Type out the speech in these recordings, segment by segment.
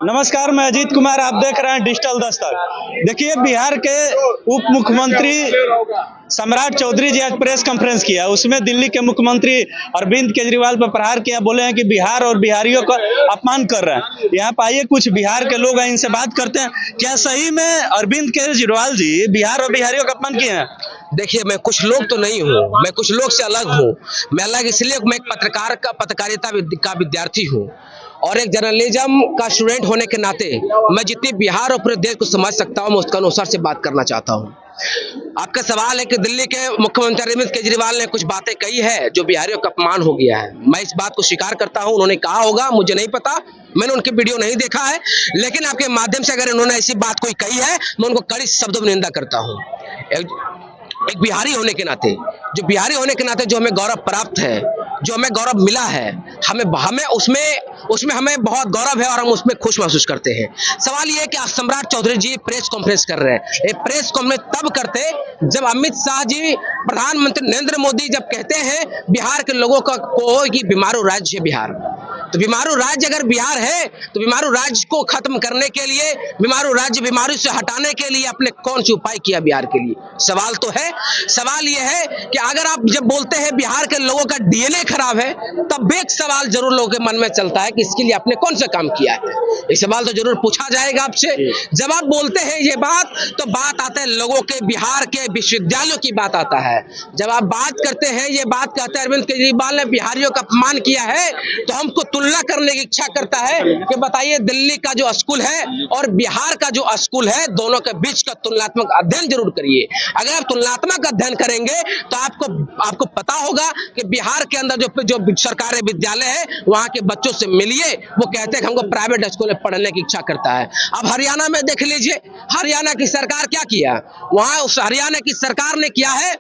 नमस्कार, मैं अजीत कुमार। आप देख रहे हैं डिजिटल दस्तक। देखिए, बिहार के उप मुख्यमंत्री सम्राट चौधरी जी आज प्रेस कॉन्फ्रेंस किया। उसमें दिल्ली के मुख्यमंत्री अरविंद केजरीवाल पर प्रहार किया। बोले हैं कि बिहार और बिहारियों का अपमान कर रहे हैं। यहाँ पर आइए, कुछ बिहार के लोग हैं, इनसे बात करते हैं। क्या सही में अरविंद केजरीवाल जी बिहार और बिहारियों का अपमान किए हैं? देखिए, मैं कुछ लोग तो नहीं हूँ, मैं कुछ लोग से अलग हूँ। मैं अलग इसलिए, मैं एक पत्रकारिता का विद्यार्थी हूँ और एक जर्नलिज्म का स्टूडेंट होने के नाते मैं जितनी बिहार और पूरे देश को समझ सकता हूँ, मैं उसका अनुसार से बात करना चाहता हूँ। आपका सवाल है कि दिल्ली के मुख्यमंत्री अरविंद केजरीवाल ने कुछ बातें कही है जो बिहारियों का अपमान हो गया है। मैं इस बात को स्वीकार करता हूं। उन्होंने कहा होगा, मुझे नहीं पता, मैंने उनकी वीडियो नहीं देखा है, लेकिन आपके माध्यम से अगर उन्होंने ऐसी बात कोई कही है, मैं उनको कड़ी शब्दों में निंदा करता हूं। एक बिहारी होने के नाते, जो हमें गौरव प्राप्त है, जो हमें गौरव मिला है, हमें उसमें हमें बहुत गौरव है और हम उसमें खुश महसूस करते हैं। सवाल यह है कि आज सम्राट चौधरी जी प्रेस कॉन्फ्रेंस कर रहे हैं। ये प्रेस कॉन्फ्रेंस तब करते जब अमित शाह जी, प्रधानमंत्री नरेंद्र मोदी जब कहते हैं बिहार के लोगों को कि बीमारू राज्य है बिहार। तो बीमारू राज्य अगर बिहार है तो बीमारू राज्य को खत्म करने के लिए, बीमारू राज्य बीमारी से हटाने के लिए आपने कौन सी उपाय किया बिहार के लिए? सवाल तो है। सवाल यह है कि अगर आप जब बोलते हैं बिहार के लोगों का डीएनए खराब है, तब एक सवाल जरूर लोगों के मन में चलता है कि इसके लिए आपने कौन सा काम किया है। ये सवाल तो जरूर पूछा जाएगा आपसे। जब आप बोलते हैं ये बात, तो बात आता है लोगों के, बिहार के विश्वविद्यालयों की बात आता है। जब आप बात करते हैं, ये बात कहते हैं अरविंद केजरीवाल ने बिहारियों का अपमान किया है, तो हमको तुलना करने की इच्छा करता है कि बताइए दिल्ली का जो स्कूल है और बिहार का जो स्कूल है, दोनों के बीच का तुलनात्मक अध्ययन जरूर करिए। अगर आप तुलनात्मक अध्ययन करेंगे तो आपको पता होगा कि बिहार के अंदर जो सरकारी विद्यालय है, वहां के बच्चों से मिलिए, वो कहते हैं कि हमको प्राइवेट स्कूल में पढ़ने की इच्छा करता है। अब हरियाणा में देख लीजिए, हरियाणा की सरकार क्या किया। वहां उस हरियाणा की सरकार ने किया है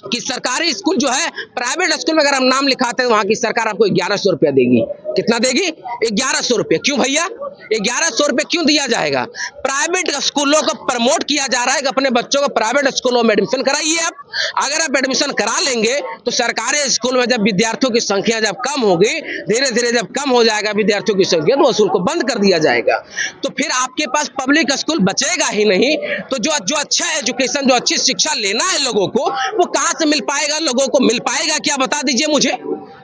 कि सरकारी स्कूल जो है, प्राइवेट स्कूल में अगर हम नाम लिखाते हैं, वहां की सरकार आपको 1100 रुपया देगी। कितना देगी? 1100 रुपया। क्यों भैया 1100 रुपये क्यों दिया जाएगा? प्राइवेट स्कूलों को प्रमोट किया जा रहा है कि अपने बच्चों को प्राइवेट स्कूलों में एडमिशन कराइए। आप अगर आप एडमिशन करा लेंगे तो सरकारी स्कूल में जब विद्यार्थियों की संख्या जब कम होगी, धीरे धीरे जब कम हो जाएगा विद्यार्थियों की संख्या, तो स्कूल को बंद कर दिया जाएगा। तो फिर आपके पास पब्लिक स्कूल बचेगा ही नहीं। तो जो अच्छा एजुकेशन, जो अच्छी शिक्षा लेना है लोगों को, वो कहां से मिल पाएगा? लोगों को मिल पाएगा क्या? बता दीजिए मुझे।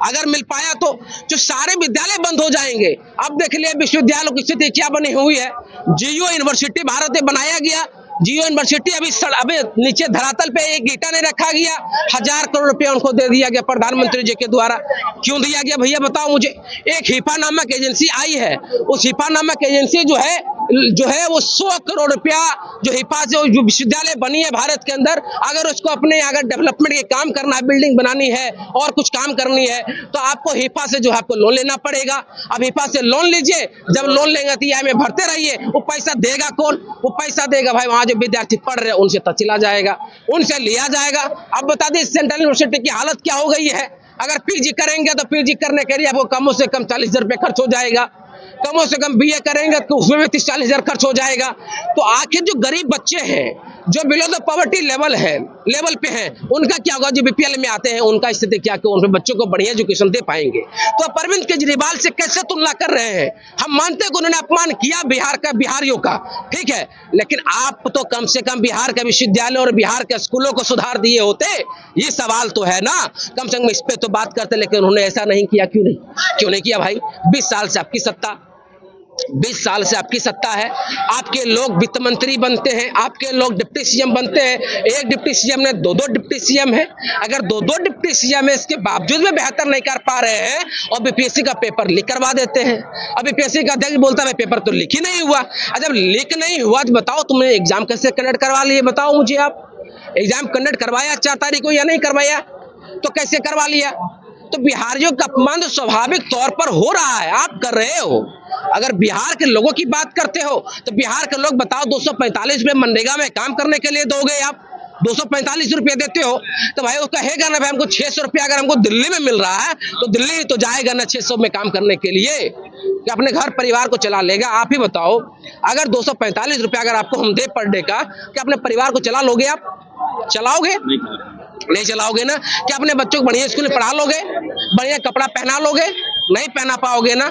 अगर मिल पाया तो जो सारे विद्यालय बंद हो जाएंगे। अब देख लिया विश्वविद्यालयों की स्थिति क्या बनी हुई है। जियो यूनिवर्सिटी भारत में बनाया गया, जियो यूनिवर्सिटी अभी नीचे धरातल पे एक ईंटा नहीं रखा गया। 1000 करोड़ रुपया उनको दे दिया गया प्रधानमंत्री जी के द्वारा। क्यों दिया गया भैया बताओ मुझे। एक हिपा नामक एजेंसी आई है, उस हिपा नामक एजेंसी जो है वो 100 करोड़ रुपया, जो हिपा से जो विश्वविद्यालय बनी है भारत के अंदर, अगर उसको अपने अगर डेवलपमेंट के काम करना है, बिल्डिंग बनानी है और कुछ काम करनी है, तो आपको हिपा से जो है आपको लोन लेना पड़ेगा। अब हिपा से लोन लीजिए, जब लोन लेंगे तो ईएमआई में भरते रहिए। वो पैसा देगा कौन? वो पैसा देगा भाई वहां जो विद्यार्थी पढ़ रहे हैं उनसे तचिला जाएगा, उनसे लिया जाएगा। अब बता दें सेंट्रल यूनिवर्सिटी की हालत क्या हो गई है। अगर पीजी करेंगे तो पीजी करने के लिए आपको कम से कम 40,000 रुपये खर्च हो जाएगा। कम से कम बीए करेंगे तो उसमें भी 30-40,000 खर्च हो जाएगा। तो आखिर जो गरीब बच्चे हैं, जो बिलो द पॉवर्टी लेवल पे हैं, उनका क्या होगा? जो बीपीएल में आते हैं, उनका स्थिति क्या, कि उन बच्चों को बढ़िया एजुकेशन दे पाएंगे? तो अरविंद केजरीवाल से कैसे तुलना कर रहे हैं? हम मानते हैं कि उन्होंने अपमान किया बिहार का, बिहारियों का, ठीक है, लेकिन आप तो कम से कम बिहार के विश्वविद्यालय और बिहार के स्कूलों को सुधार दिए होते। ये सवाल तो है ना, कम से कम इस पे तो बात करते, लेकिन उन्होंने ऐसा नहीं किया। क्यों नहीं किया भाई? 20 साल से आपकी सत्ता, 20 साल से आपकी सत्ता है। आपके लोग वित्त मंत्री बनते हैं, आपके लोग डिप्टी सीएम बनते हैं। एक डिप्टी सीएम ने 2 डिप्टी सीएम है। अगर 2 डिप्टी सीएम है, इसके बावजूद भी बेहतर नहीं कर पा रहे हैं और बीपीएससी का पेपर लीक करवा देते हैं। अब बीपीएससी का अध्यक्ष बोलता है पेपर तो लीक ही नहीं हुआ। जब लीक नहीं हुआ तो बताओ तुमने एग्जाम कैसे कंडक्ट करवा लिए? बताओ मुझे आप। एग्जाम कंडक्ट करवाया 4 तारीख को या नहीं करवाया? तो कैसे करवा लिया? तो बिहारियों का अपमान तो स्वाभाविक तौर पर हो रहा है, आप कर रहे हो। अगर बिहार के लोगों की बात करते हो तो बिहार के लोग बताओ 245 रुपये मनरेगा में काम करने के लिए दोगे आप? 245 रुपये देते हो तो भाई वो कहेगा ना भाई हमको 600 रुपया अगर हमको दिल्ली में मिल रहा है तो दिल्ली तो जाएगा ना 600 में काम करने के लिए, कि अपने घर परिवार को चला लेगा। आप ही बताओ, अगर 245 रुपया अगर आपको हम दे पर डे का, क्या अपने परिवार को चला लोगे? आप चलाओगे? नहीं चलाओगे ना। क्या अपने बच्चों को बढ़िया स्कूल में पढ़ा लोगे? बढ़िया कपड़ा पहना लोगे? नहीं पहना पाओगे ना।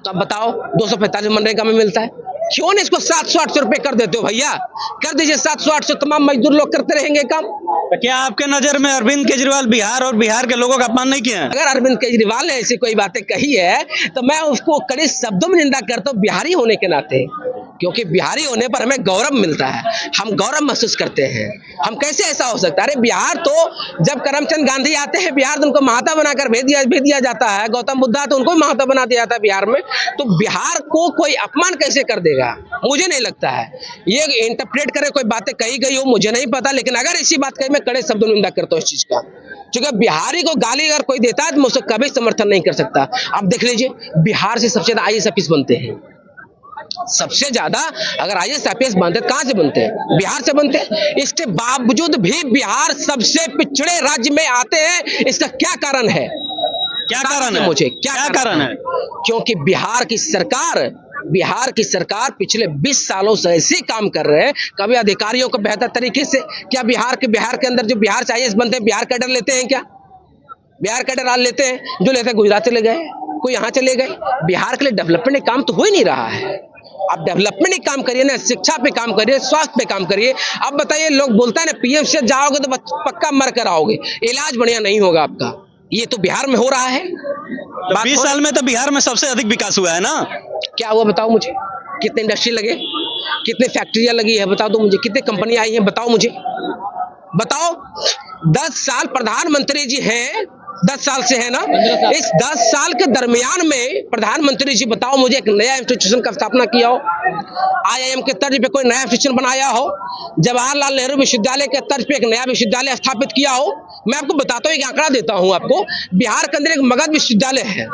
तो अब बताओ 245 मनरेगा में मिलता है, क्यों नहीं इसको 700-800 रुपए कर देते हो भैया? कर दीजिए 700-800, तमाम मजदूर लोग करते रहेंगे काम। तो क्या आपके नजर में अरविंद केजरीवाल बिहार और बिहार के लोगों का अपमान नहीं किया है? अगर अरविंद केजरीवाल ने ऐसी कोई बातें कही है तो मैं उसको कड़े शब्दों में निंदा करता हूँ बिहारी होने के नाते, क्योंकि बिहारी होने पर हमें गौरव मिलता है, हम गौरव महसूस करते हैं। हम कैसे ऐसा हो सकता है? अरे बिहार तो जब करमचंद गांधी आते हैं बिहार तो उनको महाता बनाकर भेज दिया जाता है, गौतम बुद्धा तो उनको महाता बना दिया जाता है बिहार में। तो बिहार को कोई अपमान कैसे कर देगा? मुझे नहीं लगता है। ये इंटरप्रेट करे कोई बातें कही गई हो मुझे नहीं पता, लेकिन अगर ऐसी बात कही मैं कड़े शब्दों में निंदा करता हूँ इस चीज का। क्योंकि बिहारी को गाली अगर कोई देता है तो मैं उसको कभी समर्थन नहीं कर सकता। आप देख लीजिए बिहार से सबसे ज्यादा IAS ऑफिस बनते हैं, सबसे ज्यादा अगर IAS ऑफिस बनते कहां से बनते हैं? बिहार से बनते हैं। इसके बावजूद भी बिहार सबसे पिछड़े राज्य में आते हैं, इसका क्या कारण है? क्या कारण है? मुझे क्या कारण है? क्योंकि बिहार की सरकार पिछले 20 सालों से ऐसे काम कर रहे हैं, कभी अधिकारियों को बेहतर तरीके से, क्या बिहार के अंदर जो बिहार से IAS बनते हैं बिहार कैडर लेते हैं क्या? बिहार कैडर लेते हैं, जो लेते हैं गुजरात चले गए, कोई यहाँ चले गए। बिहार के लिए डेवलपमेंट काम तो हो ही नहीं रहा है। आप डेवलपमेंट काम करिए ना, शिक्षा पे काम करिए, स्वास्थ्य पे काम करिए। अब बताइए, लोग बोलता है ना PM से जाओगे तो पक्का मर कर आओगे, इलाज बढ़िया नहीं होगा आपका। ये तो बिहार में हो रहा है। तो 20 साल में तो बिहार में सबसे अधिक विकास हुआ है ना? क्या हुआ बताओ मुझे? कितने इंडस्ट्री लगे, कितने फैक्ट्रियां लगी है बता दो मुझे, कितने कंपनी आई है बताओ मुझे, बताओ। 10 साल प्रधानमंत्री जी हैं, 10 साल से है ना, इस 10 साल के दरमियान में प्रधानमंत्री जी बताओ मुझे एक नया इंस्टीट्यूशन का स्थापना किया हो, IIM के तर्ज पे कोई नया इंस्टीट्यूशन बनाया हो, जवाहरलाल नेहरू विश्वविद्यालय के तर्ज पे एक नया विश्वविद्यालय स्थापित किया हो। मैं आपको बताता हूँ, एक आंकड़ा देता हूँ आपको। बिहार के अंदर एक मगध विश्वविद्यालय है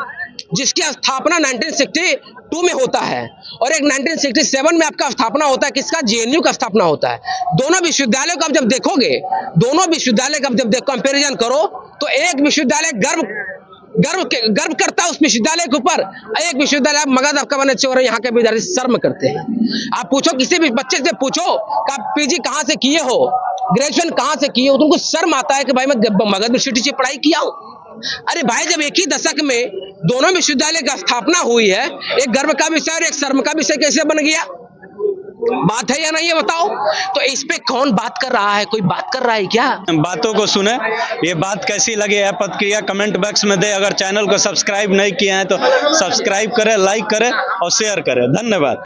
जिसकी स्थापना 1962 में होता है, और एक 1967 में आपका स्थापना होता है किसका? JNU का स्थापना होता है। दोनों विश्वविद्यालयों का आप जब देखोगे, दोनों विश्वविद्यालय का जब कंपैरिजन करो तो एक विश्वविद्यालय गर्व करता है उस विश्वविद्यालय के ऊपर, एक विश्वविद्यालय मगध आपका बने चोर, यहाँ के विद्यार्थी शर्म करते हैं। आप पूछो किसी भी बच्चे से पूछो कि आप PG कहाँ से किए हो, ग्रेजुएशन कहाँ से किए हो, तो उनको शर्म आता है कि भाई मैं मगध यूनिवर्सिटी से पढ़ाई किया हूँ। अरे भाई, जब एक ही दशक में दोनों विश्वविद्यालय का स्थापना हुई है, एक गर्व का विषय और एक शर्म का विषय कैसे बन गया? बात है या नहीं है बताओ? तो इस पे कौन बात कर रहा है? कोई बात कर रहा है क्या? बातों को सुने, ये बात कैसी लगी है प्रतिक्रिया कमेंट बॉक्स में दे। अगर चैनल को सब्सक्राइब नहीं किए हैं तो सब्सक्राइब करें, लाइक करें और शेयर करें। धन्यवाद।